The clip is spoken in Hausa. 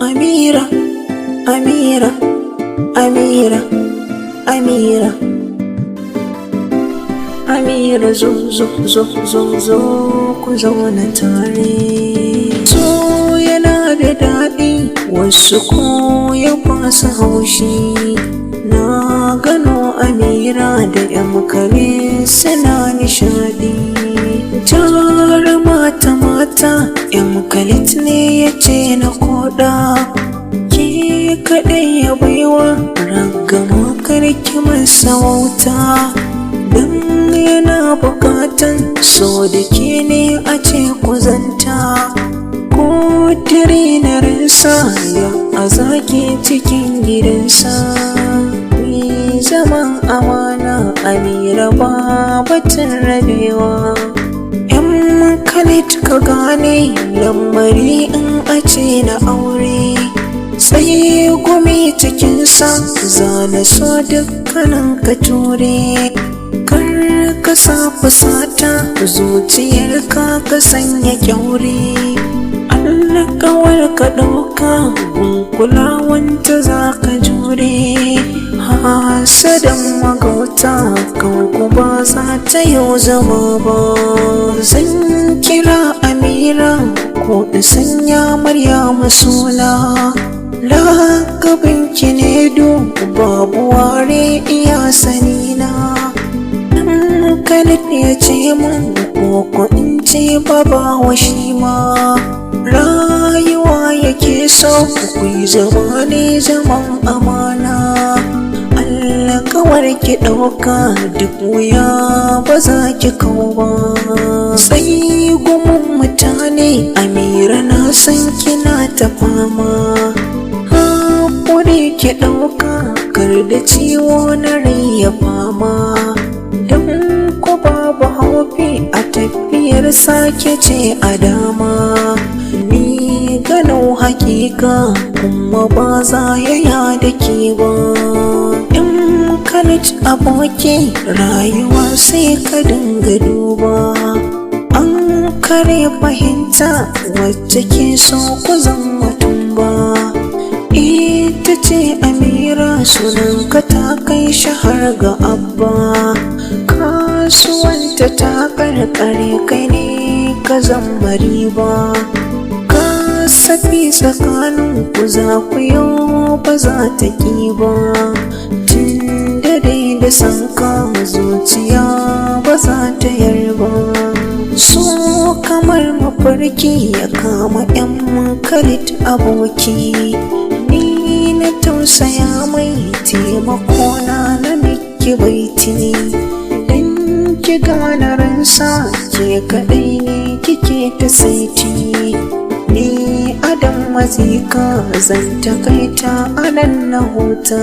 Amira, Amira, Amira, Amira, Amira, zo zo zo zo zo ku zauna tare. So yana da daɗi, wasu ko ya fasa haushi. Na gano Amira da ƴan kare suna nishaɗi. Tare mata ƴan kalit ne ya ce na koɗa. Ki kaɗai ya baiwa ragama karki masa wauta. Dan yana buƙatan so da ke ne a ce kuzanta. Ko dare na ransa ya azaki cikin gidansa. Ni zaman amana Amira ba batun rabewa. Yan kalit ka gane lamari in a ce na aure. Sai gumi cikinsa zana so dukkanin ka ture. Kar ka sa fusata zuciyarka ka sanya kyaure. Alƙawar ka ɗauka kulawanta za ka jure. Hasadan magauta kan ku ba za ta yau zama ba. Zan kira Amira ko in sanya Maryamu suna. Lakabinki ne babu ware iya sanina. Kalit ya ce mun ko in ce baba wa shi ma. Rayuwa yake so ku yi zama ne zaman amana. Alƙawar ki ɗauka duk wuya ba za ki kau ba. Sai gumin mutane Amira na san kina ta fama. Haƙuri ki ɗauka kar da ciwo na rai ya fama. Don ku babu haufi a tafiyar sake ce a dama. Ni gano hakika kuma ba za ya yada ke ba. In kalit aboki rayuwa sai ka dinga duba. An kare fahimta wacce ke so ku zama tumba. Ita ce Amira sunanka ta kai shahar ga abba. Kasuwanta ta karkare kai ne ka zama riba. Kasafi tsakanin ku za ku yau ba za ta ƙi ba. Tun da dai da sanka zuciya ba za ta yarba. So kamar mafarki ya kama ƴan kalit aboki. Ni na tausaya mai taimako na miki baiti. Dan ki gane ransa ke kaɗai ne kike ta saiti. Ni adam mazika zan takaita anan na huta.